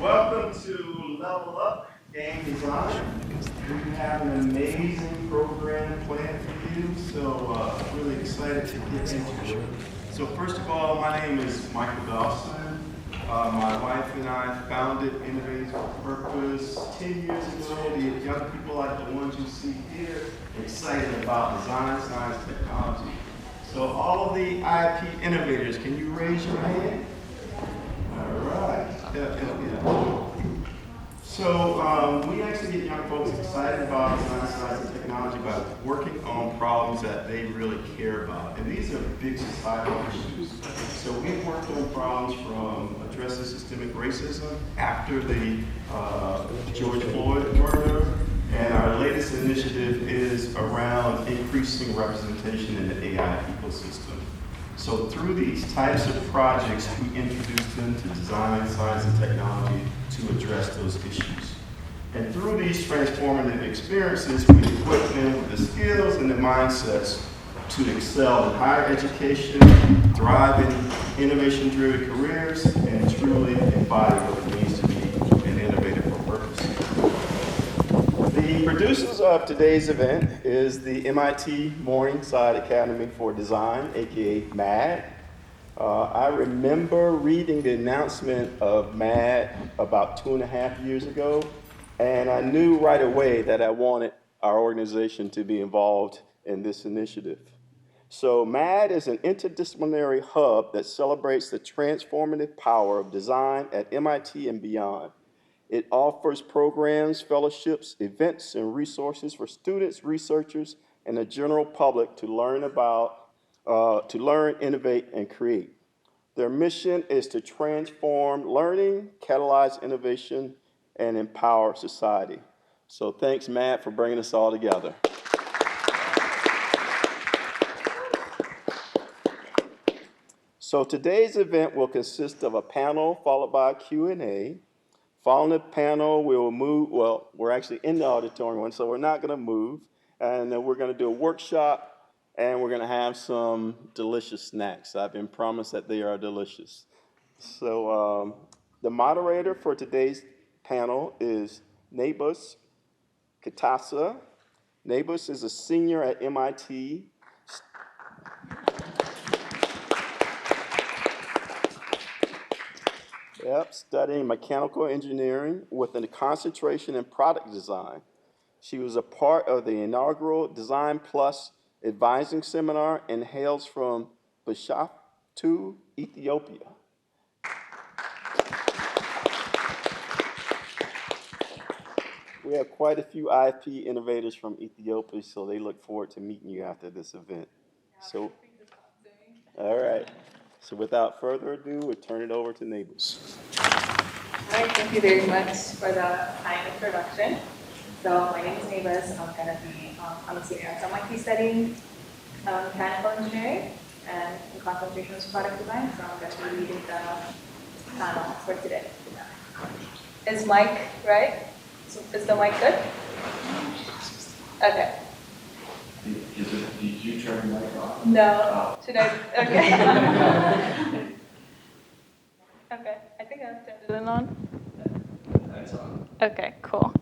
Welcome to Level Up Game Design. We have an amazing program planned for you, so really excited to get into it. So first of all, my name is Michael Dawson. My wife and I founded Innovators for Purpose 10 years ago. The young people like the ones you see here are excited about design, science, technology. So all of the IP innovators, can you raise your hand? All right. Yeah. So we actually get young folks excited about design, science, and technology by working on problems that they really care about. And these are big societal issues. So we've worked on problems from addressing systemic racism after the George Floyd murder. And our latest initiative is around increasing representation in the AI ecosystem. So through these types of projects, we introduce them to design, science, and technology to address those issues. And through these transformative experiences, we equip them with the skills and the mindsets to excel in higher education, thrive in innovation-driven careers, and truly embody what it means to be an innovator for purpose. The producers of today's event is the MIT Morningside Academy for Design, aka MAD. I remember reading the announcement of MAD about 2.5 years ago, and I knew right away that I wanted our organization to be involved in this initiative. So MAD is an interdisciplinary hub that celebrates the transformative power of design at MIT and beyond. It offers programs, fellowships, events, and resources for students, researchers, and the general public to learn, innovate, and create. Their mission is to transform learning, catalyze innovation, and empower society. So thanks, Matt, for bringing us all together. So today's event will consist of a panel followed by a Q&A. Following the panel, we will move, well, we're actually in the auditorium, so we're not gonna move. And then we're gonna do a workshop, and we're gonna have some delicious snacks. I've been promised that they are delicious. So the moderator for today's panel is Nebus Kitessa. Nebus is a senior at MIT. Studying mechanical engineering with a concentration in product design. She was a part of the inaugural Design Plus advising seminar and hails from Bishoftu, Ethiopia. We have quite a few IP innovators from Ethiopia, so they look forward to meeting you after this event. So, all right. So without further ado, we'll turn it over to Nebus. All right, thank you very much for the kind introduction. So my name is Nebus. I'm a senior at MIT studying mechanical engineering and in concentration is product design. So I'm going to be leading the panel for today. Is mic right? So is the mic good? Okay. Did you turn the mic off? No. Should I? Okay. Okay. I think I've turned it on. That's on. Okay, cool.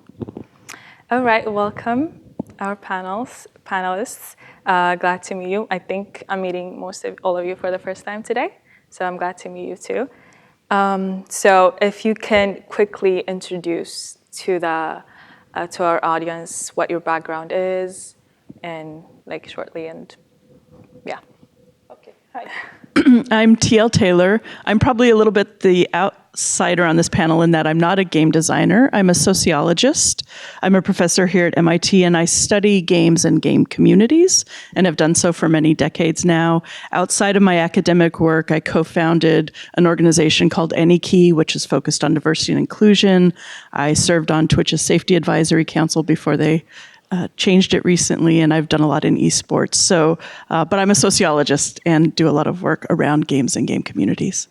All right, welcome our panelists. Glad to meet you. I think I'm meeting all of you for the first time today, so I'm glad to meet you too. So if you can quickly introduce to our audience what your background is, and like shortly, and yeah. Okay, hi. I'm TL Taylor. I'm probably a little bit the outsider on this panel in that I'm not a game designer. I'm a sociologist. I'm a professor here at MIT, and I study games and game communities, and have done so for many decades now. Outside of my academic work, I co-founded an organization called AnyKey, which is focused on diversity and inclusion. I served on Twitch's Safety Advisory Council before they changed it recently, and I've done a lot in esports. So, but I'm a sociologist and do a lot of work around games and game communities.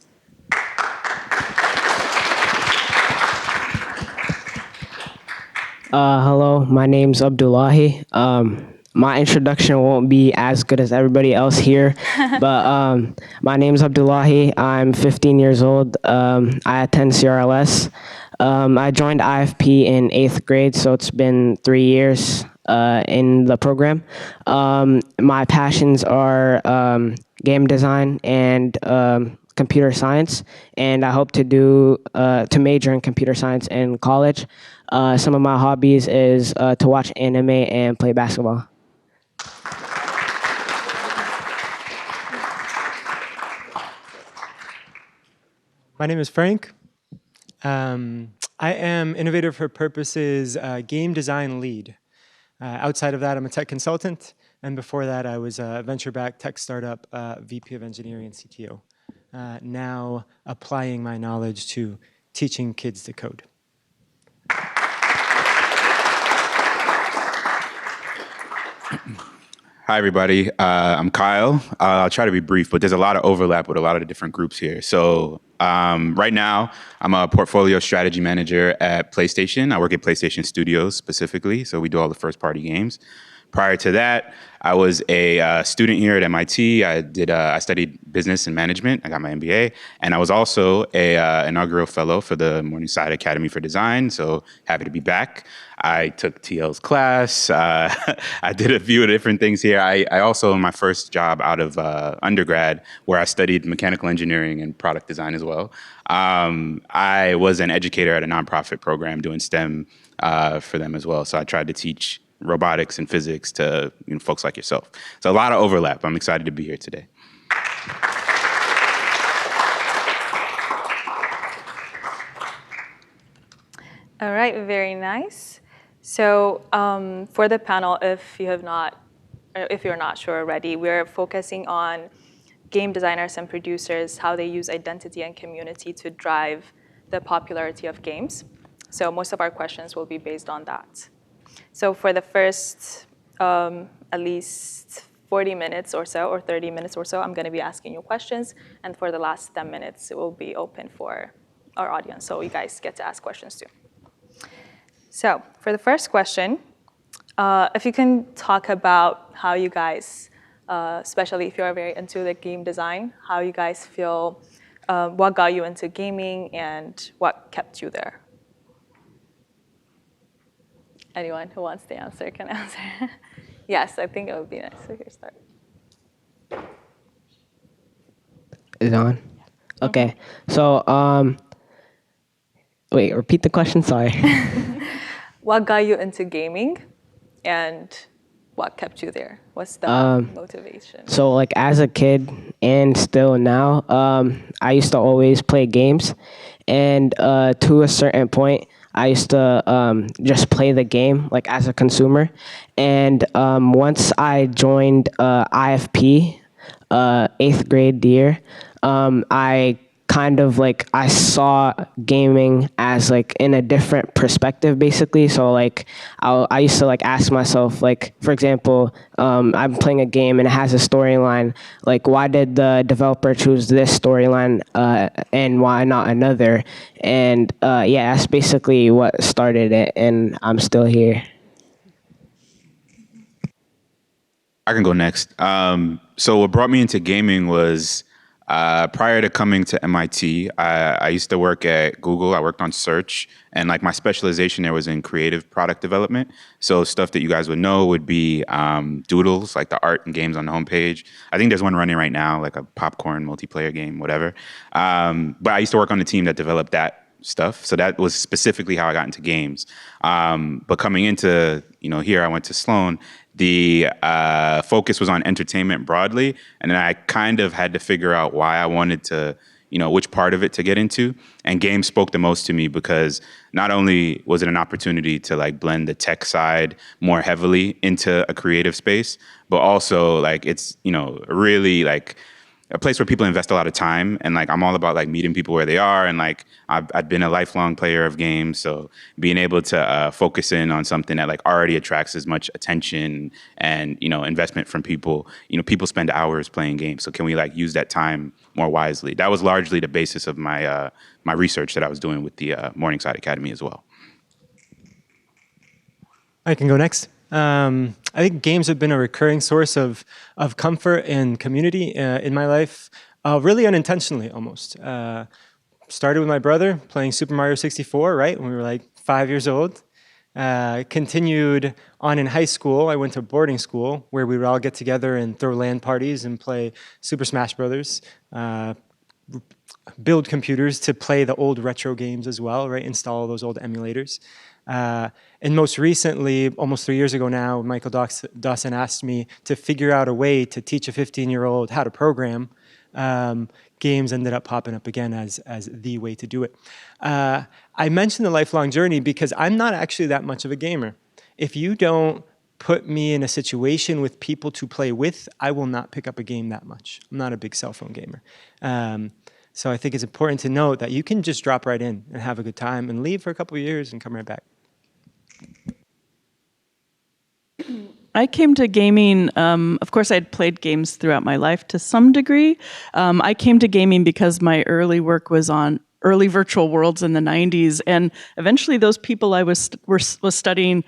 Hello, my name's Abdullahi. My introduction won't be as good as everybody else here, but my name's Abdullahi. I'm 15 years old. I attend CRLS. I joined IFP in 8th grade, so it's been 3 years in the program. My passions are game design and computer science, and I hope to major in computer science in college. Some of my hobbies is to watch anime and play basketball. My name is Frank. I am Innovator for Purposes game design lead. Outside of that, I'm a tech consultant, and before that, I was a venture-backed tech startup VP of Engineering and CTO. Now applying my knowledge to teaching kids to code. Hi, everybody. I'm Kyle. I'll try to be brief, but there's a lot of overlap with a lot of the different groups here. So right now, I'm a portfolio strategy manager at PlayStation. I work at PlayStation Studios specifically, so we do all the first-party games. Prior to that, I was a student here at MIT. I studied business and management. I got my MBA, and I was also a inaugural fellow for the Morningside Academy for Design. So happy to be back. I took TL's class. I did a few different things here. I also, in my first job out of undergrad, where I studied mechanical engineering and product design as well, I was an educator at a nonprofit program doing STEM for them as well. So I tried to teach robotics and physics to folks like yourself. So a lot of overlap. I'm excited to be here today. All right, very nice. So for the panel, if you're not sure already, we're focusing on game designers and producers, how they use identity and community to drive the popularity of games. So most of our questions will be based on that. So for the first at least 40 minutes or so, or 30 minutes or so, I'm going to be asking you questions. And for the last 10 minutes, it will be open for our audience. So you guys get to ask questions too. So for the first question, if you can talk about how you guys, especially if you're very into the game design, how you guys feel, what got you into gaming and what kept you there? Anyone who wants to answer can answer. Yes, I think it would be nice. So here, start. Is it on? Okay. So, wait, repeat the question, sorry. What got you into gaming and what kept you there? What's the motivation? So like as a kid and still now, I used to always play games, and to a certain point, I used to just play the game like as a consumer. And once I joined IFP, 8th grade year, I kind of like I saw gaming as like in a different perspective, basically. So like I used to like ask myself, like, for example, I'm playing a game and it has a storyline. Like, why did the developer choose this storyline and why not another? And yeah, that's basically what started it, and I'm still here. I can go next. So what brought me into gaming was prior to coming to MIT, I used to work at Google. I worked on search, and like my specialization there was in creative product development. So stuff that you guys would know would be doodles, like the art and games on the homepage. I think there's one running right now, like a popcorn multiplayer game, whatever. But I used to work on the team that developed that stuff. So that was specifically how I got into games. But coming into, here, I went to Sloan. The focus was on entertainment broadly, and then I kind of had to figure out why I wanted to, which part of it to get into. And games spoke the most to me because not only was it an opportunity to like blend the tech side more heavily into a creative space, but also like it's, really like a place where people invest a lot of time, and like I'm all about like meeting people where they are, and like I've been a lifelong player of games, so being able to focus in on something that like already attracts as much attention and investment from people. People spend hours playing games, so can we like use that time more wisely? That was largely the basis of my my research that I was doing with the Morningside Academy as well. I can go next. I think games have been a recurring source of comfort and community in my life, really unintentionally almost. started with my brother playing Super Mario 64, right, when we were like 5 years old. Continued on in high school. I went to boarding school where we would all get together and throw LAN parties and play Super Smash Brothers, build computers to play the old retro games as well, right? Install those old emulators. And most recently, almost 3 years ago now, Michael Dawson asked me to figure out a way to teach a 15-year-old how to program. Games ended up popping up again as the way to do it. I mentioned the lifelong journey because I'm not actually that much of a gamer. If you don't put me in a situation with people to play with, I will not pick up a game that much. I'm not a big cell phone gamer. So I think it's important to note that you can just drop right in and have a good time and leave for a couple of years and come right back. I came to gaming, of course, I'd played games throughout my life to some degree. I came to gaming because my early work was on early virtual worlds in the 90s, and eventually those people I was studying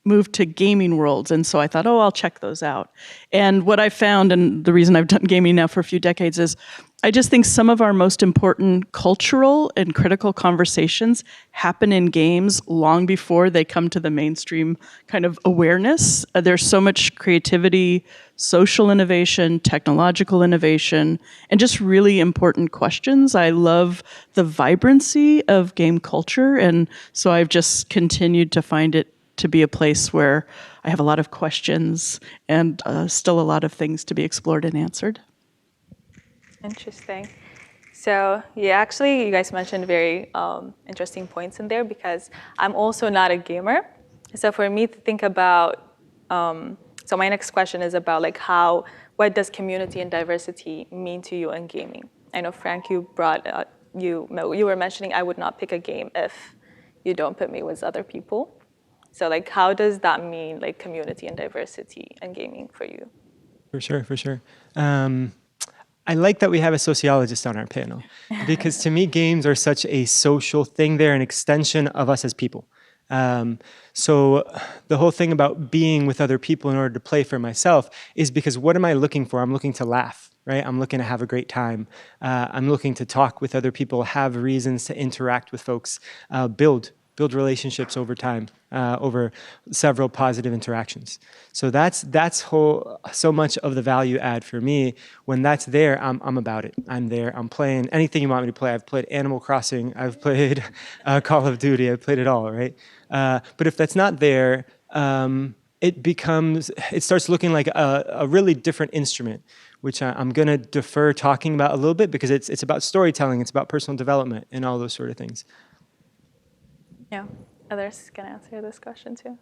moved to gaming worlds, and so I thought, oh, I'll check those out. And what I found, and the reason I've done gaming now for a few decades, is I just think some of our most important cultural and critical conversations happen in games long before they come to the mainstream kind of awareness. There's so much creativity, social innovation, technological innovation, and just really important questions. I love the vibrancy of game culture, and so I've just continued to find it to be a place where I have a lot of questions and still a lot of things to be explored and answered. Interesting. So yeah, actually, you guys mentioned very interesting points in there because I'm also not a gamer. So for me to think about, so my next question is about like what does community and diversity mean to you in gaming? I know Frank, you were mentioning I would not pick a game if you don't put me with other people. So like, how does that mean like community and diversity in gaming for you? For sure. I like that we have a sociologist on our panel because to me, games are such a social thing. They're an extension of us as people. So the whole thing about being with other people in order to play for myself is because what am I looking for? I'm looking to laugh, right? I'm looking to have a great time. I'm looking to talk with other people, have reasons to interact with folks, build relationships over time, over several positive interactions. So that's so much of the value add for me. When that's there, I'm about it. I'm there. I'm playing anything you want me to play. I've played Animal Crossing. I've played Call of Duty. I've played it all, right? But if that's not there, it starts looking like a really different instrument, which I'm going to defer talking about a little bit because it's about storytelling. It's about personal development and all those sort of things. Yeah, others can answer this question too.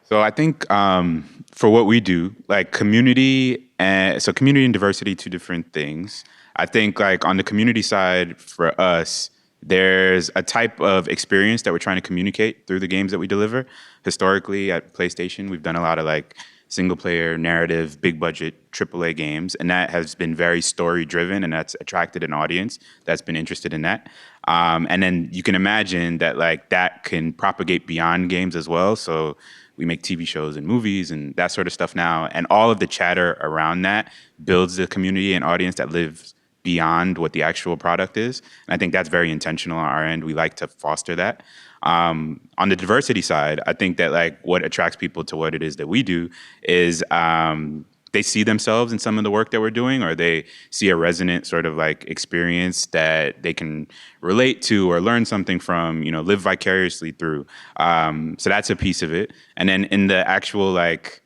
So I think for what we do, like community and diversity, two different things. I think like on the community side for us, there's a type of experience that we're trying to communicate through the games that we deliver. Historically at PlayStation, we've done a lot of like single player narrative, big budget AAA games, and that has been very story driven, and that's attracted an audience that's been interested in that. And then you can imagine that like that can propagate beyond games as well. So we make TV shows and movies and that sort of stuff now, and all of the chatter around that builds the community and audience that lives beyond what the actual product is. And I think that's very intentional on our end. We like to foster that. On the diversity side, I think that like what attracts people to what it is that we do is they see themselves in some of the work that we're doing, or they see a resonant sort of like experience that they can relate to or learn something from, live vicariously through. So that's a piece of it. And then in the actual like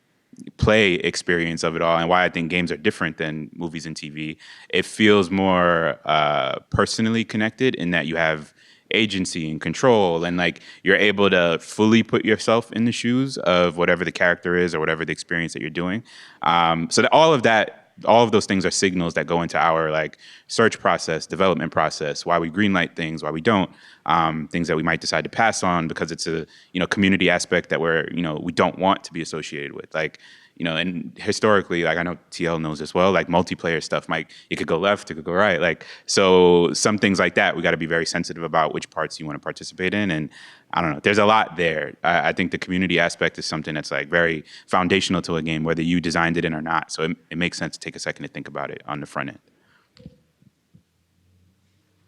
play experience of it all, and why I think games are different than movies and TV, it feels more personally connected in that you have agency and control, and like you're able to fully put yourself in the shoes of whatever the character is or whatever the experience that you're doing. So that all of those things are signals that go into our like search process, development process, why we greenlight things, why we don't, things that we might decide to pass on because it's a community aspect that we don't want to be associated with. Like, and historically, like I know TL knows as well, like multiplayer stuff, it could go left, it could go right. Like, so some things like that, we got to be very sensitive about which parts you want to participate in. And I don't know, there's a lot there. I think the community aspect is something that's like very foundational to a game, whether you designed it in or not. So it makes sense to take a second to think about it on the front end.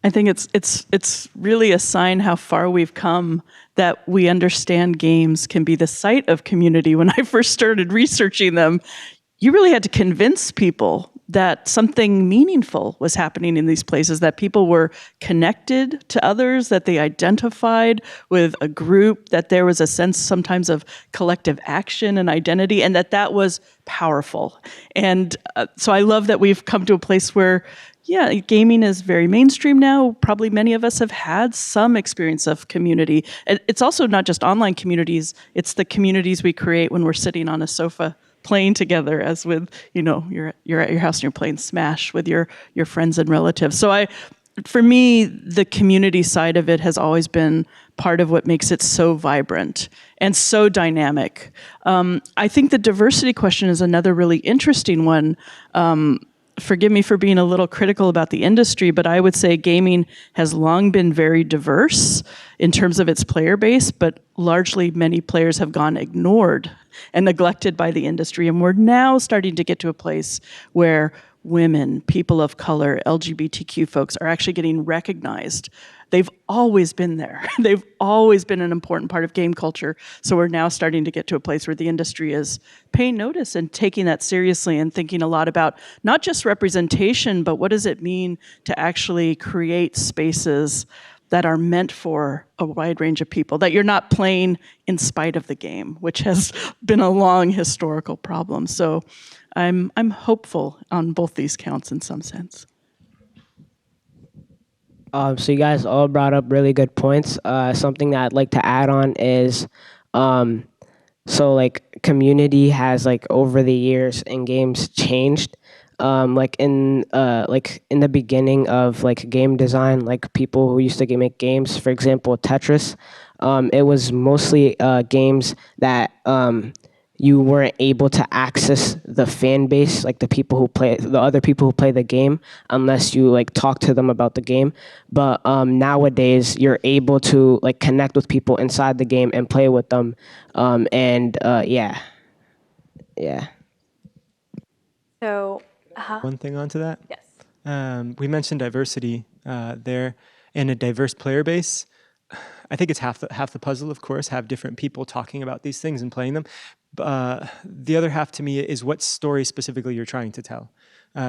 I think it's really a sign how far we've come that we understand games can be the site of community. When I first started researching them, you really had to convince people that something meaningful was happening in these places, that people were connected to others, that they identified with a group, that there was a sense sometimes of collective action and identity, and that was powerful. And so I love that we've come to a place where, yeah, gaming is very mainstream now. Probably many of us have had some experience of community. It's also not just online communities, it's the communities we create when we're sitting on a sofa playing together, as with, you're at your house and you're playing Smash with your friends and relatives. So for me, the community side of it has always been part of what makes it so vibrant and so dynamic. I think the diversity question is another really interesting one. Forgive me for being a little critical about the industry, but I would say gaming has long been very diverse in terms of its player base, but largely many players have gone ignored and neglected by the industry. And we're now starting to get to a place where women, people of color, LGBTQ folks are actually getting recognized. They've always been there. They've always been an important part of game culture. So we're now starting to get to a place where the industry is paying notice and taking that seriously and thinking a lot about not just representation, but what does it mean to actually create spaces that are meant for a wide range of people, that you're not playing in spite of the game, which has been a long historical problem. So I'm hopeful on both these counts in some sense. So you guys all brought up really good points. Something that I'd like to add on is, so like community has like over the years in games changed. Like in the beginning of like game design, like people who used to make games, for example, Tetris, it was mostly games that you weren't able to access the fan base, like the other people who play the game, unless you like talk to them about the game. But nowadays, you're able to like connect with people inside the game and play with them, yeah. So, One thing onto that. yes. We mentioned diversity there and a diverse player base. I think it's half the puzzle, of course, have different people talking about these things and playing them. The other half to me is what story specifically you're trying to tell.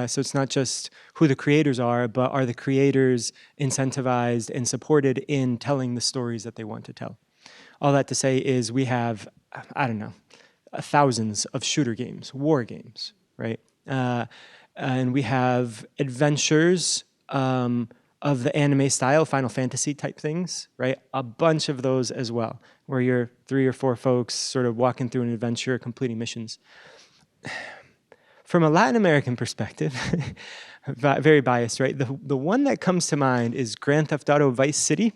So it's not just who the creators are, but are the creators incentivized and supported in telling the stories that they want to tell? All that to say is we have, I don't know, thousands of shooter games, war games, right? And we have adventures of the anime style, Final Fantasy type things, right? A bunch of those as well, where you're 3 or 4 folks sort of walking through an adventure, completing missions. From a Latin American perspective, very biased, right? The one that comes to mind is Grand Theft Auto Vice City,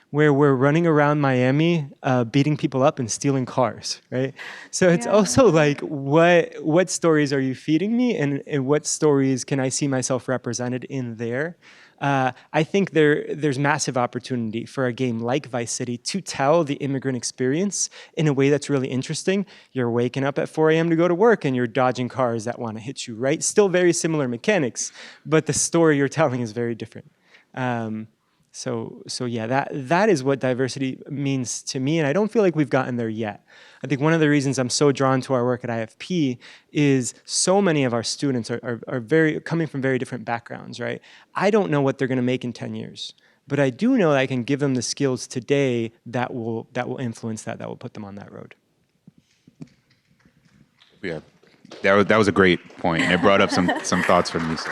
where we're running around Miami, beating people up and stealing cars, right? So it's also like, what stories are you feeding me, and what stories can I see myself represented in there? I think there's massive opportunity for a game like Vice City to tell the immigrant experience in a way that's really interesting. You're waking up at 4 a.m. to go to work, and you're dodging cars that want to hit you, right? Still very similar mechanics, but the story you're telling is very different. So yeah, that is what diversity means to me, and I don't feel like we've gotten there yet. I think one of the reasons I'm so drawn to our work at IFP is so many of our students are very coming from very different backgrounds, right? I don't know what they're going to make in 10 years, but I do know that I can give them the skills today that will influence that will put them on that road. Yeah, that was a great point, and it brought up some thoughts from me. So.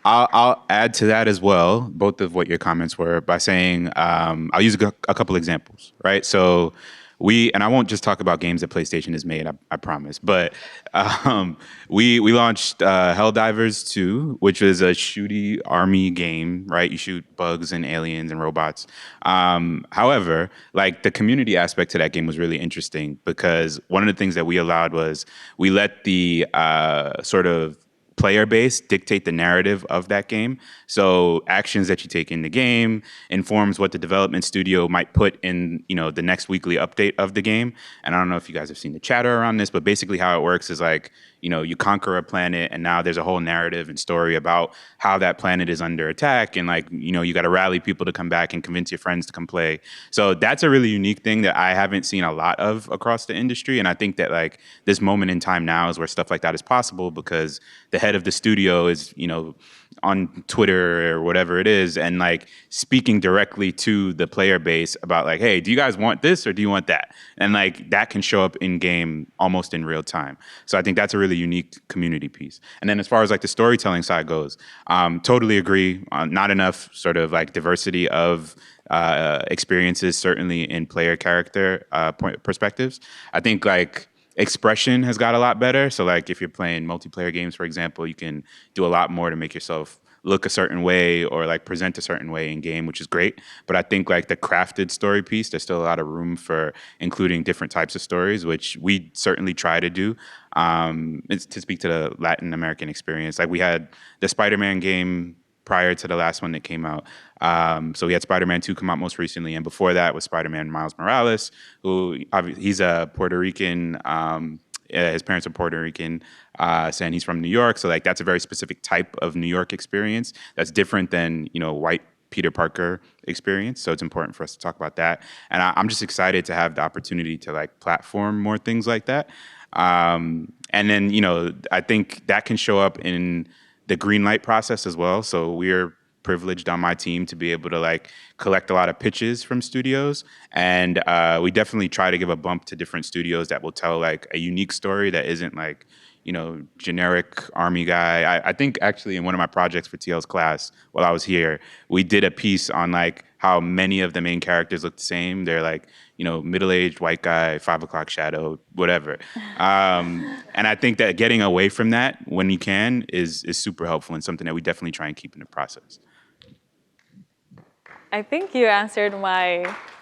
I'll add to that as well, both of what your comments were, by saying I'll use a couple examples, right? So and I won't just talk about games that PlayStation has made, I promise, but we launched Helldivers 2, which is a shooty army game, right? You shoot bugs and aliens and robots. However, like the community aspect to that game was really interesting, because one of the things that we allowed was we let the sort of player base dictate the narrative of that game. So actions that you take in the game informs what the development studio might put in, the next weekly update of the game. And I don't know if you guys have seen the chatter around this, but basically how it works is like, you conquer a planet and now there's a whole narrative and story about how that planet is under attack, and like, you got to rally people to come back and convince your friends to come play. So that's a really unique thing that I haven't seen a lot of across the industry, and I think that like this moment in time now is where stuff like that is possible because the head of the studio is, on Twitter or whatever it is, and like speaking directly to the player base about like, hey, do you guys want this or do you want that? And like that can show up in game almost in real time. So I think that's a really unique community piece. And then as far as like the storytelling side goes, totally agree. Not enough sort of like diversity of experiences, certainly in player character perspectives. I think like expression has got a lot better. So like if you're playing multiplayer games, for example, you can do a lot more to make yourself look a certain way or like present a certain way in game, which is great. But I think like the crafted story piece, there's still a lot of room for including different types of stories, which we certainly try to do. It's to speak to the Latin American experience. Like we had the Spider-Man game prior to the last one that came out. So we had Spider-Man 2 come out most recently, and before that was Spider-Man Miles Morales, who he's a Puerto Rican, his parents are Puerto Rican, saying he's from New York, so like that's a very specific type of New York experience that's different than, white Peter Parker experience, so it's important for us to talk about that. And I'm just excited to have the opportunity to like platform more things like that. And then, I think that can show up in the green light process as well. So we're privileged on my team to be able to like collect a lot of pitches from studios, and we definitely try to give a bump to different studios that will tell like a unique story that isn't like, generic army guy. I think actually in one of my projects for TL's class while I was here, we did a piece on like how many of the main characters look the same. They're like, middle-aged white guy, 5 o'clock shadow, whatever. And I think that getting away from that when you can is super helpful and something that we definitely try and keep in the process. I think you answered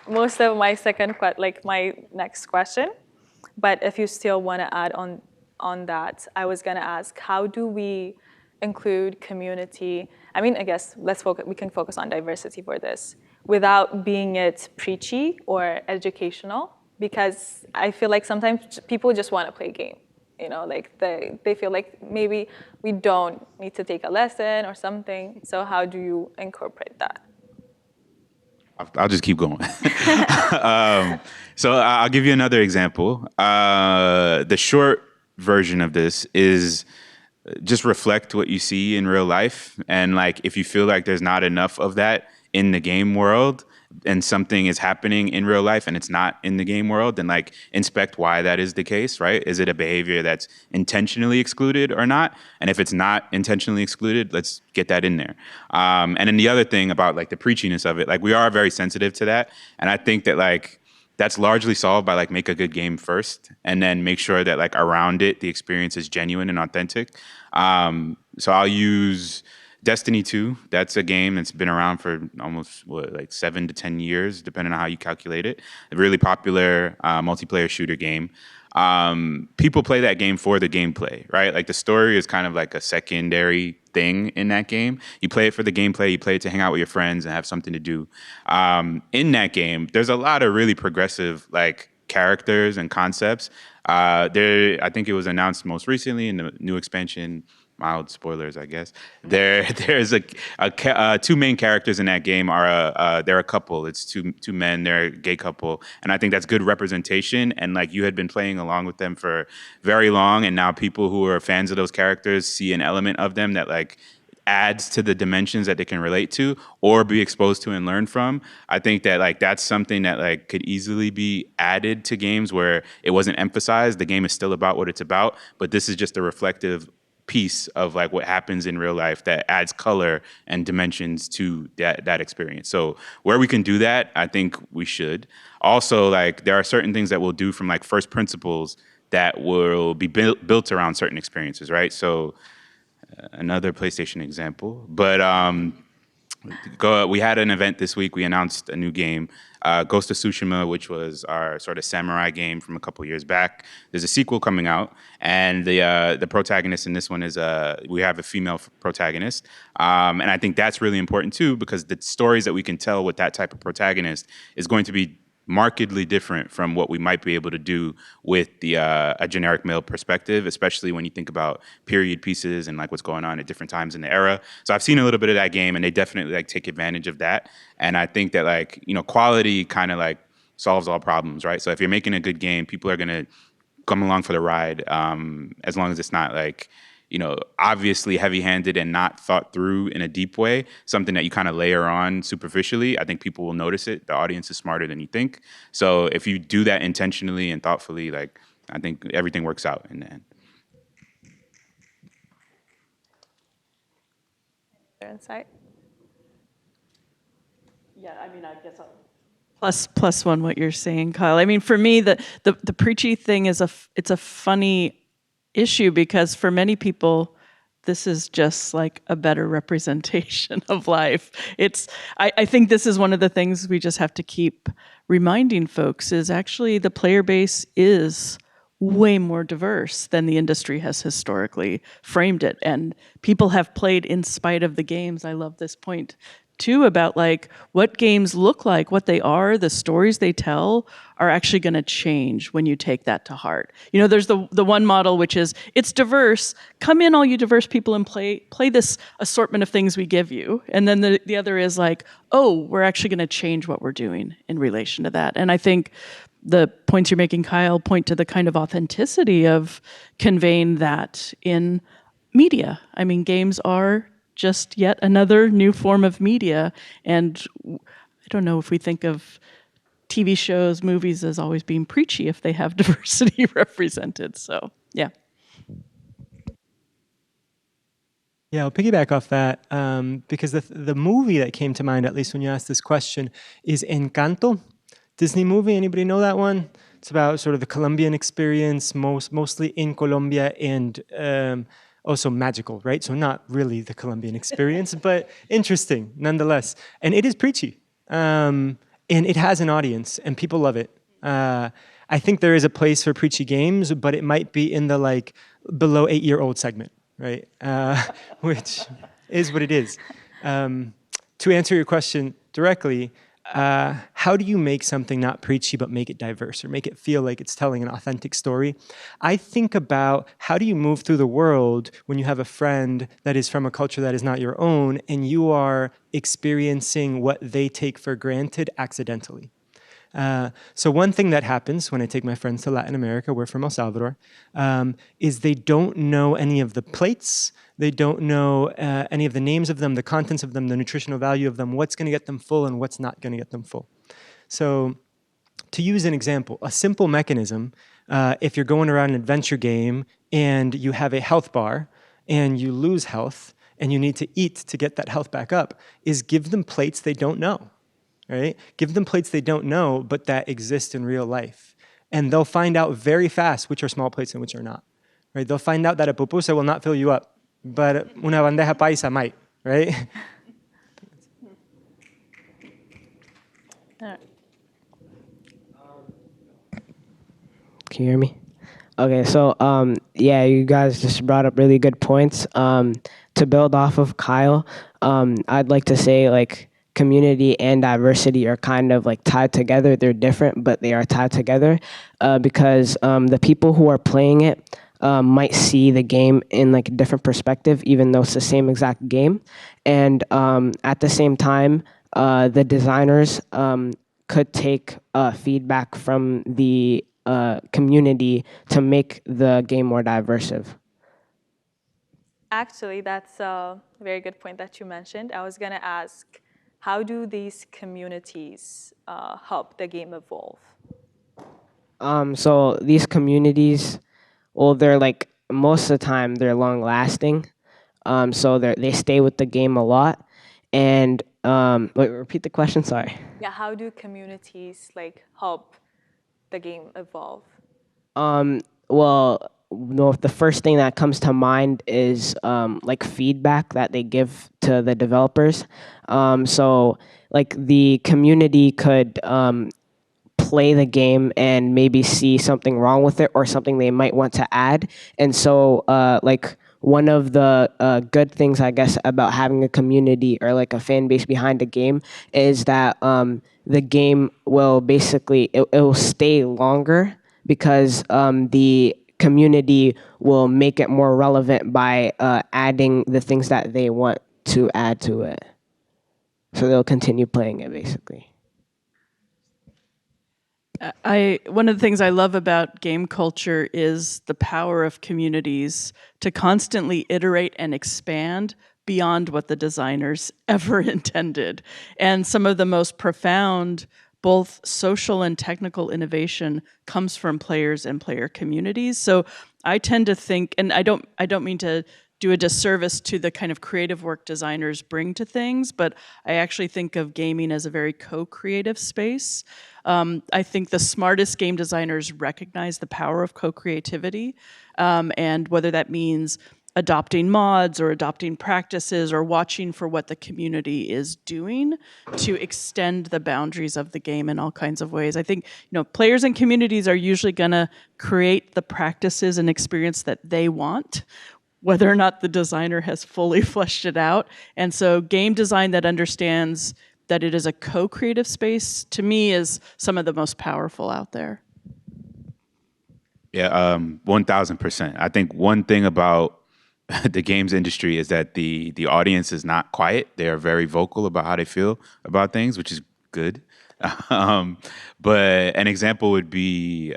most of my my next question. But if you still want to add on that, I was going to ask, how do we include community? I mean, I guess we can focus on diversity for this without being it preachy or educational, because I feel like sometimes people just want to play a game. Like they feel like maybe we don't need to take a lesson or something. So how do you incorporate that? I'll just keep going. So I'll give you another example. The short version of this is just reflect what you see in real life. And like, if you feel like there's not enough of that in the game world and something is happening in real life and it's not in the game world, then like inspect why that is the case, right? Is it a behavior that's intentionally excluded or not? And if it's not intentionally excluded, let's get that in there. And then the other thing about like the preachiness of it, like we are very sensitive to that. And I think that like that's largely solved by like make a good game first and then make sure that like around it, the experience is genuine and authentic. So I'll use Destiny 2, that's a game that's been around for almost 7 to 10 years, depending on how you calculate it. A really popular multiplayer shooter game. People play that game for the gameplay, right? Like the story is kind of like a secondary thing in that game. You play it for the gameplay, you play it to hang out with your friends and have something to do. In that game, there's a lot of really progressive like characters and concepts. I think it was announced most recently in the new expansion. Mild spoilers, I guess. There's two main characters in that game they're a couple. It's two men. They're a gay couple, and I think that's good representation. And like you had been playing along with them for very long, and now people who are fans of those characters see an element of them that like adds to the dimensions that they can relate to or be exposed to and learn from. I think that like that's something that like could easily be added to games where it wasn't emphasized. The game is still about what it's about, but this is just a reflective piece of like what happens in real life that adds color and dimensions to that experience. So where we can do that, I think we should. Also, like there are certain things that we'll do from like first principles that will be built around certain experiences, right? So another PlayStation example, but we had an event this week. We announced a new game, Ghost of Tsushima, which was our sort of samurai game from a couple years back. There's a sequel coming out, and the protagonist in this one is we have a female protagonist, and I think that's really important too, because the stories that we can tell with that type of protagonist is going to be markedly different from what we might be able to do with the a generic male perspective, especially when you think about period pieces and like what's going on at different times in the era. So I've seen a little bit of that game, and they definitely like take advantage of that. And I think that like, you know, quality kind of like solves all problems, right? So if you're making a good game, people are gonna come along for the ride, as long as it's not like, you know, obviously heavy-handed and not thought through in a deep way, something that you kind of layer on superficially. I think people will notice it. The audience is smarter than you think. So if you do that intentionally and thoughtfully, like, I think everything works out in the end. Their insight. Yeah, I mean, I guess plus one what you're saying, Kyle. I mean, for me, the preachy thing is it's a funny issue because for many people, this is just like a better representation of life. I think this is one of the things we just have to keep reminding folks is actually the player base is way more diverse than the industry has historically framed it. And people have played in spite of the games. I love this point too about like what games look like, what they are, the stories they tell are actually going to change when you take that to heart. You know, there's the one model which is it's diverse. Come in, all you diverse people, and play this assortment of things we give you. And then the other is like, oh, we're actually going to change what we're doing in relation to that. And I think the points you're making, Kyle, point to the kind of authenticity of conveying that in media. I mean, games are just yet another new form of media. And I don't know if we think of TV shows, movies as always being preachy if they have diversity represented. So, yeah. Yeah, I'll piggyback off that because the movie that came to mind, at least when you asked this question, is Encanto. Disney movie, anybody know that one? It's about sort of the Colombian experience, mostly in Colombia, and also magical, right? So not really the Colombian experience, but interesting nonetheless. And it is preachy. And it has an audience, and people love it. I think there is a place for preachy games, but it might be in the like below 8-year-old segment, right? Which is what it is. To answer your question directly, how do you make something not preachy but make it diverse or make it feel like it's telling an authentic story? I think about how do you move through the world when you have a friend that is from a culture that is not your own and you are experiencing what they take for granted accidentally. So one thing that happens when I take my friends to Latin America, we're from El Salvador, is they don't know any of the plates. They don't know any of the names of them, the contents of them, the nutritional value of them, what's going to get them full and what's not going to get them full. So to use an example, a simple mechanism, if you're going around an adventure game and you have a health bar and you lose health and you need to eat to get that health back up, is give them plates they don't know. Right? Give them plates they don't know, but that exist in real life. And they'll find out very fast which are small plates and which are not. Right? They'll find out that a pupusa will not fill you up, but una bandeja paisa might. Right? Can you hear me? Okay, so yeah, you guys just brought up really good points. To build off of Kyle, I'd like to say like community and diversity are kind of like tied together. They're different, but they are tied together because the people who are playing it might see the game in like a different perspective, even though it's the same exact game. And at the same time, the designers could take feedback from the community to make the game more diverse. Actually, that's a very good point that you mentioned. I was going to ask, how do these communities help the game evolve? So these communities, well, they're like, most of the time, they're long lasting. So they stay with the game a lot. And wait, repeat the question, sorry. Yeah, how do communities like help the game evolve? Well, no, the first thing that comes to mind is like feedback that they give to the developers. So like the community could play the game and maybe see something wrong with it or something they might want to add. And so like one of the good things, I guess, about having a community or like a fan base behind a game is that the game will basically, it will stay longer because the community will make it more relevant by adding the things that they want to add to it. So they'll continue playing it, basically. One of the things I love about game culture is the power of communities to constantly iterate and expand beyond what the designers ever intended. And some of the most profound, both social and technical innovation comes from players and player communities. So I tend to think, and I don't mean to do a disservice to the kind of creative work designers bring to things, but I actually think of gaming as a very co-creative space. I think the smartest game designers recognize the power of co-creativity, and whether that means adopting mods or adopting practices or watching for what the community is doing to extend the boundaries of the game in all kinds of ways. I think, players and communities are usually going to create the practices and experience that they want, whether or not the designer has fully fleshed it out. And so game design that understands that it is a co-creative space, to me, is some of the most powerful out there. Yeah, 1000%. I think one thing about the games industry is that the audience is not quiet. They are very vocal about how they feel about things, which is good. But an example would be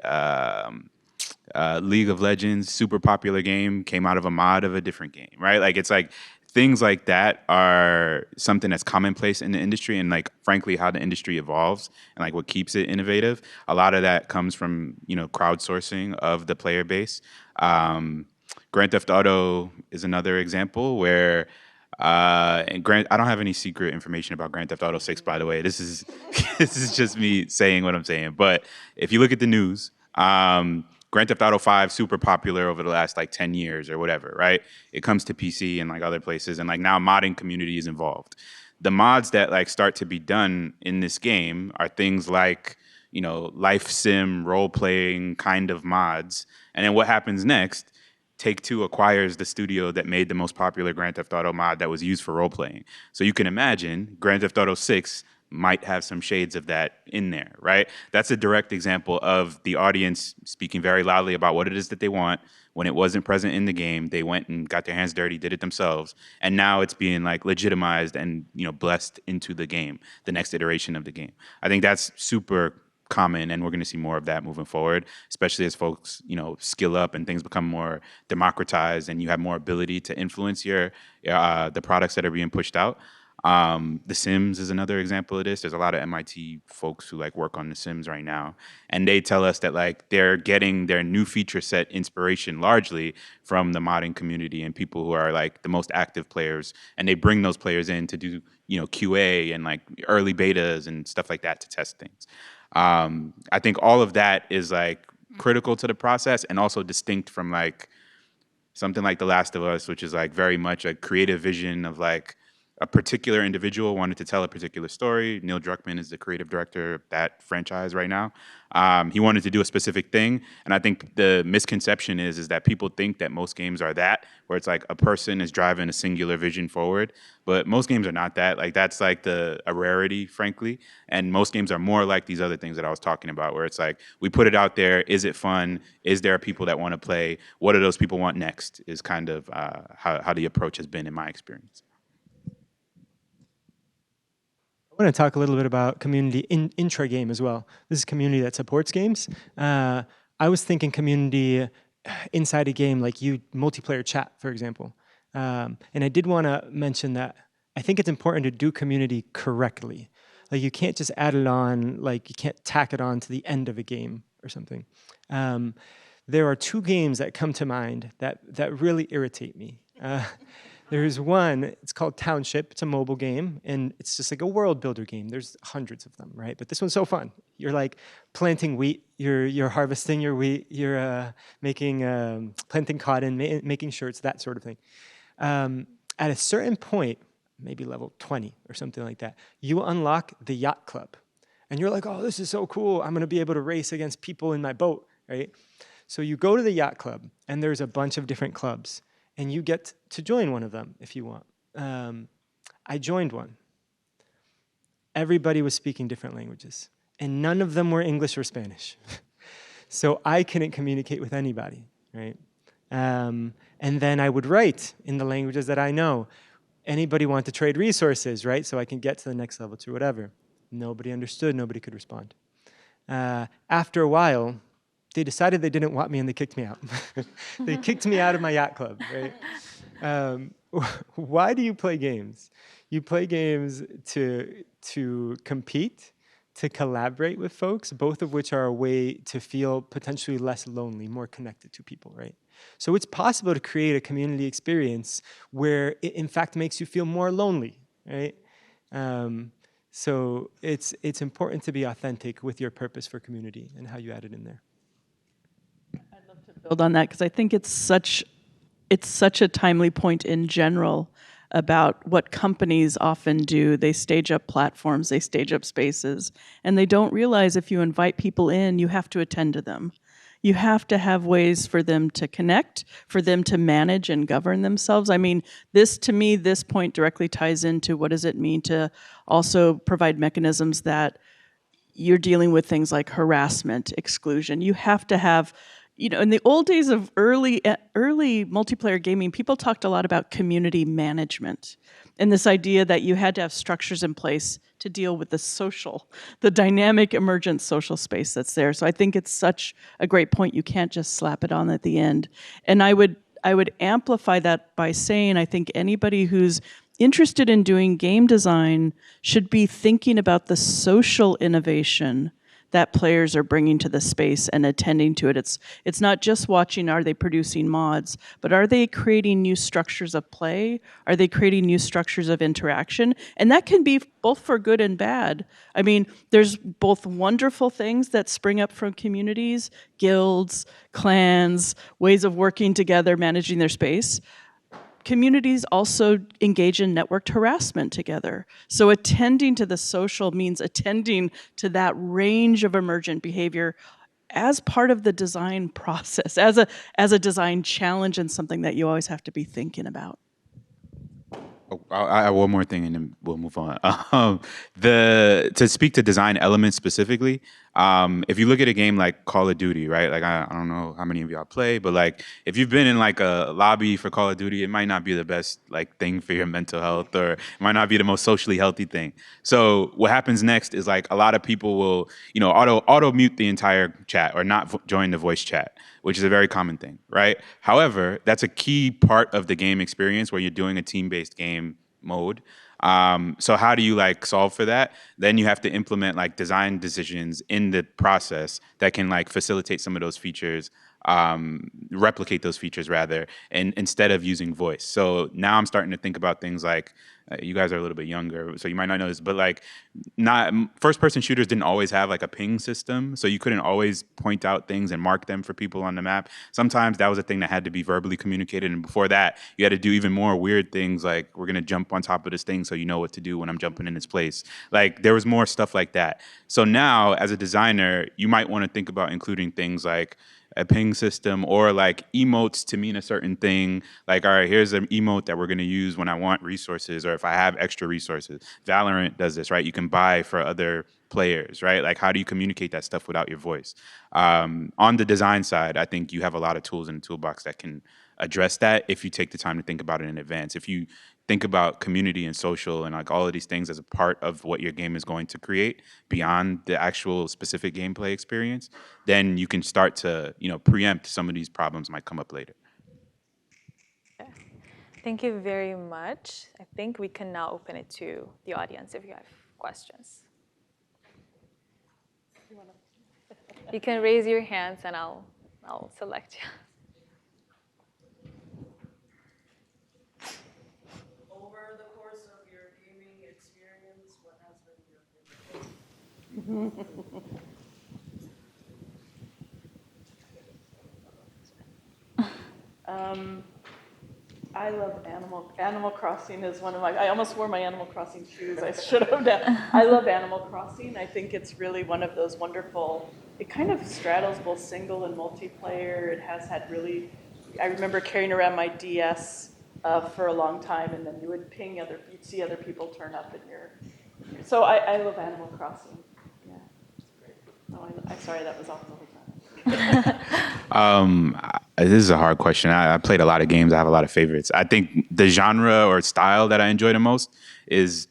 League of Legends, super popular game, came out of a mod of a different game, right? Like, it's like things like that are something that's commonplace in the industry, and like, frankly, how the industry evolves and like what keeps it innovative. A lot of that comes from, crowdsourcing of the player base. Grand Theft Auto is another example where I don't have any secret information about Grand Theft Auto 6, by the way. This is this is just me saying what I'm saying. But if you look at the news, Grand Theft Auto 5 super popular over the last like 10 years or whatever, right? It comes to PC and like other places, and like now modding community is involved. The mods that like start to be done in this game are things like, life sim, role playing kind of mods. And then what happens next? Take-Two acquires the studio that made the most popular Grand Theft Auto mod that was used for role-playing. So you can imagine Grand Theft Auto 6 might have some shades of that in there, right? That's a direct example of the audience speaking very loudly about what it is that they want. When it wasn't present in the game, they went and got their hands dirty, did it themselves, and now it's being like legitimized and blessed into the game, the next iteration of the game. I think that's super common, and we're going to see more of that moving forward, especially as folks skill up and things become more democratized and you have more ability to influence your the products that are being pushed out. The Sims is another example of this. There's a lot of MIT folks who like work on The Sims right now, and they tell us that like they're getting their new feature set inspiration largely from the modding community and people who are like the most active players, and they bring those players in to do QA and like early betas and stuff like that to test things. I think all of that is like critical to the process and also distinct from like something like The Last of Us, which is like very much a creative vision of like a particular individual wanted to tell a particular story. Neil Druckmann is the creative director of that franchise right now. He wanted to do a specific thing, and I think the misconception is that people think that most games are that, where it's like a person is driving a singular vision forward, but most games are not that. Like that's like a rarity, frankly, and most games are more like these other things that I was talking about, where it's like we put it out there. Is it fun? Is there people that want to play? What do those people want next? Is kind of how the approach has been in my experience. I want to talk a little bit about community intra-game as well. This is community that supports games. I was thinking community inside a game, like multiplayer chat, for example. And I did want to mention that I think it's important to do community correctly. Like you can't just add it on, like you can't tack it on to the end of a game or something. There are two games that come to mind that really irritate me. There's one, it's called Township. It's a mobile game, and it's just like a world builder game. There's hundreds of them, right? But this one's so fun. You're like planting wheat, you're harvesting your wheat, you're planting cotton, making shirts, that sort of thing. At a certain point, maybe level 20 or something like that, you unlock the Yacht Club. And you're like, oh, this is so cool. I'm going to be able to race against people in my boat, right? So you go to the Yacht Club, and there's a bunch of different clubs. and you get to join one of them if you want. I joined one. Everybody was speaking different languages, and none of them were English or Spanish. So I couldn't communicate with anybody, right? And then I would write in the languages that I know. Anybody want to trade resources, right? So I can get to the next level to whatever. Nobody understood, nobody could respond. After a while, they decided they didn't want me and they kicked me out. They kicked me out of my yacht club, right? Why do you play games? You play games to compete, to collaborate with folks, both of which are a way to feel potentially less lonely, more connected to people, right? So it's possible to create a community experience where it in fact makes you feel more lonely, right? So it's important to be authentic with your purpose for community and how you add it in there. I'd love to build on that because I think it's such a timely point in general about what companies often do. They stage up platforms, they stage up spaces, and they don't realize if you invite people in, you have to attend to them. You have to have ways for them to connect, for them to manage and govern themselves. I mean, to me, this point directly ties into what does it mean to also provide mechanisms that you're dealing with things like harassment, exclusion. You have to have, in the old days of early multiplayer gaming, people talked a lot about community management and this idea that you had to have structures in place to deal with the dynamic emergent social space that's there. So I think it's such a great point. You can't just slap it on at the end. And I would amplify that by saying I think anybody who's interested in doing game design should be thinking about the social innovation that players are bringing to the space and attending to it. It's not just watching, are they producing mods, but are they creating new structures of play? Are they creating new structures of interaction? And that can be both for good and bad. I mean, there's both wonderful things that spring up from communities, guilds, clans, ways of working together, managing their space. Communities also engage in networked harassment together. So attending to the social means attending to that range of emergent behavior as part of the design process, as a design challenge and something that you always have to be thinking about. I have one more thing and then we'll move on. To speak to design elements specifically, if you look at a game like Call of Duty, right? Like I don't know how many of y'all play, but like if you've been in like a lobby for Call of Duty, it might not be the best like thing for your mental health, or it might not be the most socially healthy thing. So what happens next is like a lot of people will, auto mute the entire chat or not join the voice chat, which is a very common thing, right? However, that's a key part of the game experience where you're doing a team-based game mode. So how do you like solve for that? Then you have to implement like design decisions in the process that can like facilitate some of those features, replicate those features rather, and instead of using voice. So now I'm starting to think about things like, you guys are a little bit younger, so you might not know this, but like first-person shooters didn't always have like a ping system, so you couldn't always point out things and mark them for people on the map. Sometimes that was a thing that had to be verbally communicated, and before that, you had to do even more weird things like, we're gonna jump on top of this thing so you know what to do when I'm jumping in its place. Like there was more stuff like that. So now, as a designer, you might want to think about including things like a ping system or like emotes to mean a certain thing. Like, all right, here's an emote that we're going to use when I want resources or if I have extra resources. Valorant does this, right? You can buy for other players, right? Like, how do you communicate that stuff without your voice? On the design side, I think you have a lot of tools in the toolbox that can address that if you take the time to think about it in advance. If you think about community and social and like all of these things as a part of what your game is going to create beyond the actual specific gameplay experience, then you can start to, preempt some of these problems might come up later. Okay. Thank you very much. I think we can now open it to the audience if you have questions. You can raise your hands and I'll select you. Over the course of your gaming experience, what has been your favorite? I love Animal Crossing is one of I almost wore my Animal Crossing shoes. I should have done. I love Animal Crossing. I think it's really one of those wonderful, it kind of straddles both single and multiplayer. It has had really I remember carrying around my DS for a long time, and then you would ping you'd see other people turn up in your. So I love Animal Crossing. Yeah, it's great. Oh, I'm sorry, that was off the whole time. This is a hard question. I played a lot of games. I have a lot of favorites. I think the genre or style that I enjoy the most is,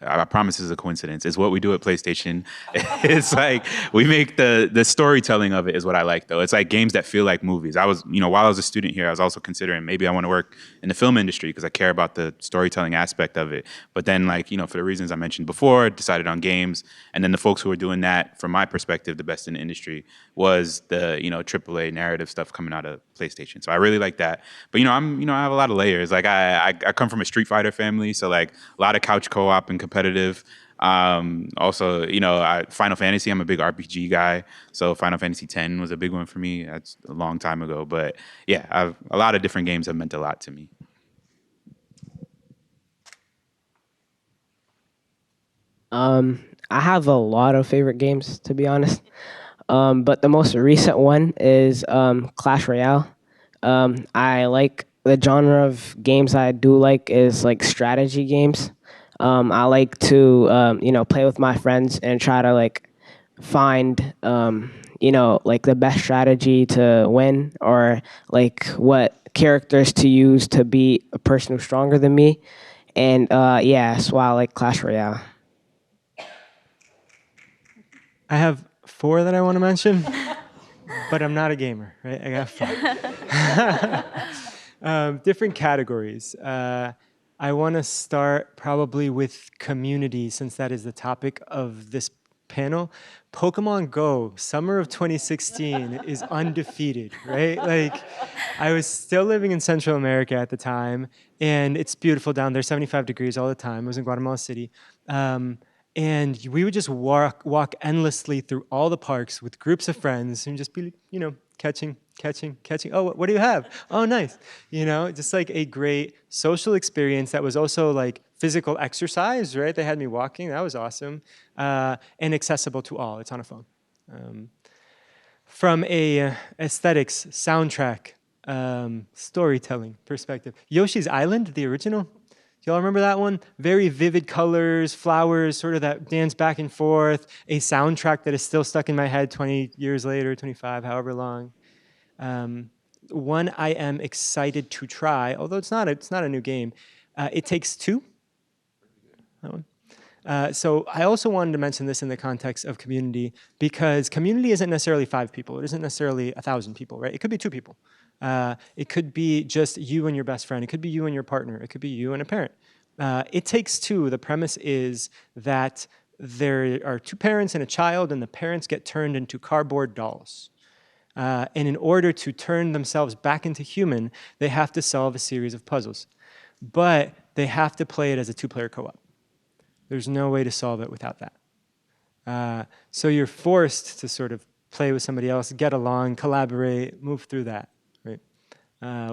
I promise this is a coincidence, is what we do at PlayStation. It's like we make the storytelling of it is what I like, though. It's like games that feel like movies. I was, while I was a student here, I was also considering maybe I want to work in the film industry because I care about the storytelling aspect of it. But then, like, for the reasons I mentioned before, decided on games. And then the folks who were doing that, from my perspective, the best in the industry was the, AAA narrative stuff coming out of PlayStation. So I really like that. But, I have a lot of layers. Like I come from a Street Fighter family, so like a lot of couch co-op and competitive. Also, Final Fantasy, I'm a big RPG guy. So Final Fantasy X was a big one for me. That's a long time ago. But yeah, a lot of different games have meant a lot to me. I have a lot of favorite games, to be honest. But the most recent one is Clash Royale. I like the genre of games I do like is like strategy games. I like to play with my friends and try to like find like the best strategy to win, or like what characters to use to beat a person who's stronger than me. And that's why I like Clash Royale. I have 4 that I want to mention, but I'm not a gamer, right? I got 5. Different categories. I want to start probably with community, since that is the topic of this panel. Pokemon Go, summer of 2016, is undefeated, right? Like, I was still living in Central America at the time, and it's beautiful down there, 75 degrees all the time. I was in Guatemala City. And we would just walk endlessly through all the parks with groups of friends and just be, catching. Oh, what do you have? Oh, nice. Just like a great social experience that was also like physical exercise, right? They had me walking. That was awesome. And accessible to all. It's on a phone. From a aesthetics, soundtrack, storytelling perspective, Yoshi's Island, the original. Y'all remember that one? Very vivid colors, flowers, sort of that dance back and forth, a soundtrack that is still stuck in my head 20 years later, 25, however long. One I am excited to try, although it's not a new game. It Takes Two. That one. So I also wanted to mention this in the context of community, because community isn't necessarily 5 people. It isn't necessarily 1,000 people, right? It could be 2 people. It could be just you and your best friend. It could be you and your partner. It could be you and a parent. It Takes Two. The premise is that there are 2 parents and a child, and the parents get turned into cardboard dolls. And in order to turn themselves back into human, they have to solve a series of puzzles. But they have to play it as a 2-player co-op. There's no way to solve it without that. So you're forced to sort of play with somebody else, get along, collaborate, move through that. Right?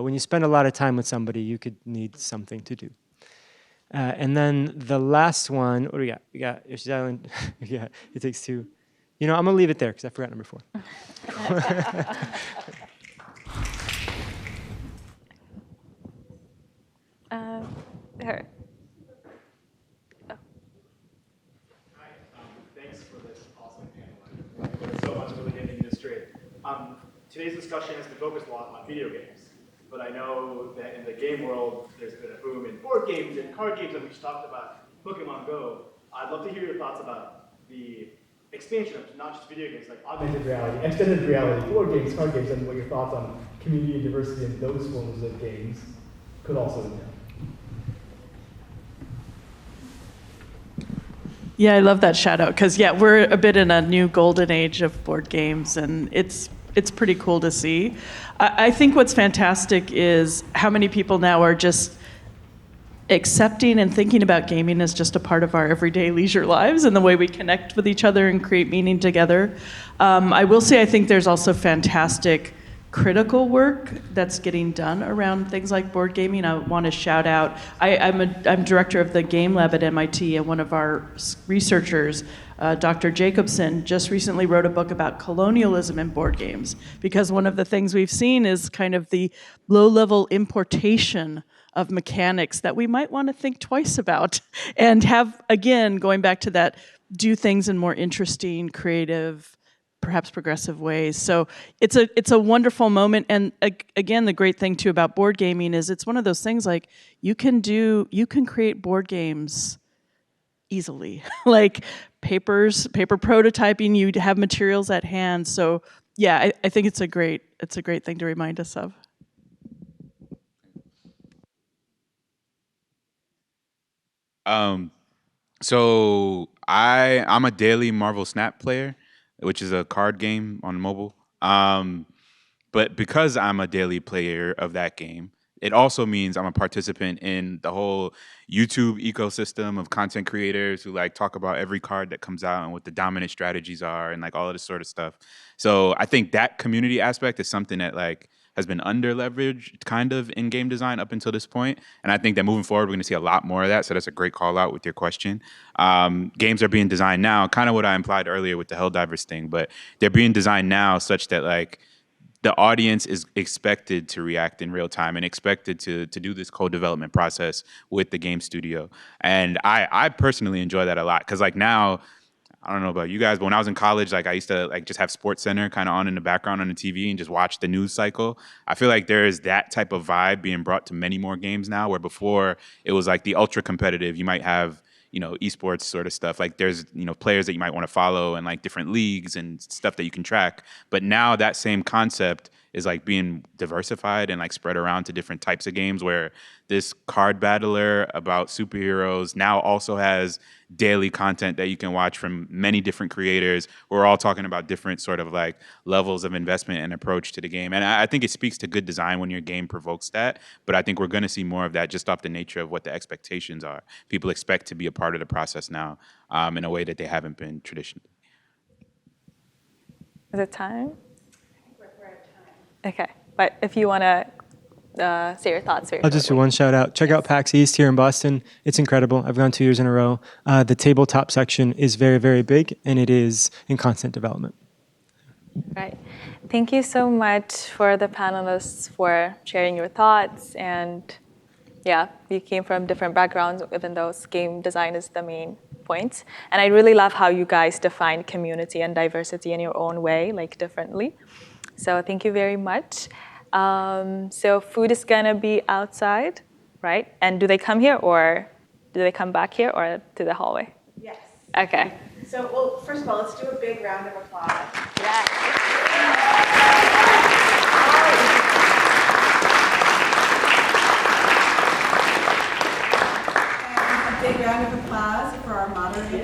When you spend a lot of time with somebody, you could need something to do. And then the last one, what do we got? We got Yoshi's Island. Yeah, It Takes Two. I'm going to leave it there because I forgot number 4. Her. Thanks for this awesome panel. I learned so much really getting this straight. Today's discussion is to focus a lot on video games, but I know that in the game world, there's been a boom in board games and card games, and we just talked about Pokemon Go. I'd love to hear your thoughts about the expansion of not just video games, like augmented reality, extended reality, board games, card games, and what your thoughts on community and diversity in those forms of games could also entail. Yeah, I love that shout out, because we're a bit in a new golden age of board games, and it's pretty cool to see. I think what's fantastic is how many people now are just accepting and thinking about gaming as just a part of our everyday leisure lives and the way we connect with each other and create meaning together. I will say I think there's also fantastic critical work that's getting done around things like board gaming. I want to shout out, I'm director of the Game Lab at MIT, and one of our researchers Dr. Jacobson, just recently wrote a book about colonialism in board games, because one of the things we've seen is kind of the low-level importation of mechanics that we might want to think twice about and have, again, going back to that, do things in more interesting, creative, perhaps progressive ways. So it's a wonderful moment. And again, the great thing too about board gaming is it's one of those things like you can create board games easily. Like paper prototyping, you have materials at hand. So yeah, I think it's a great thing to remind us of. So I'm a daily Marvel Snap player, which is a card game on mobile. But because I'm a daily player of that game, it also means I'm a participant in the whole YouTube ecosystem of content creators who like talk about every card that comes out and what the dominant strategies are and like all of this sort of stuff. So I think that community aspect is something that like has been under leveraged kind of in game design up until this point. And I think that moving forward, we're going to see a lot more of that. So that's a great call out with your question. Games are being designed now, kind of what I implied earlier with the Helldivers thing, but they're being designed now such that like the audience is expected to react in real time and expected to do this co-development process with the game studio. And I personally enjoy that a lot because like now, I don't know about you guys, but when I was in college, like I used to like just have Sports Center kind of on in the background on the TV and just watch the news cycle. I feel like there is that type of vibe being brought to many more games now, where before it was like the ultra competitive. You might have, you know, esports sort of stuff. Like there's, you know, players that you might want to follow and like different leagues and stuff that you can track. But now that same concept is like being diversified and like spread around to different types of games, where this card battler about superheroes now also has daily content that you can watch from many different creators. We're all talking about different sort of like levels of investment and approach to the game. And I think it speaks to good design when your game provokes that. But I think we're going to see more of that just off the nature of what the expectations are. People expect to be a part of the process now in a way that they haven't been traditionally. Is it time? We're at time. Okay, but if you want to say your thoughts. I'll just do one shout out. Check out Pax East here in Boston. It's incredible. I've gone 2 years in a row. The tabletop section is very, very big, and it is in constant development. Right. Thank you so much for the panelists for sharing your thoughts. And yeah, you came from different backgrounds, even though game design is the main point. And I really love how you guys define community and diversity in your own way, like differently. So thank you very much. So food is gonna be outside, right? And do they come here or do they come back here or to the hallway? Yes. Okay. So, well, first of all, let's do a big round of applause. Yes. And a big round of applause for our moderators.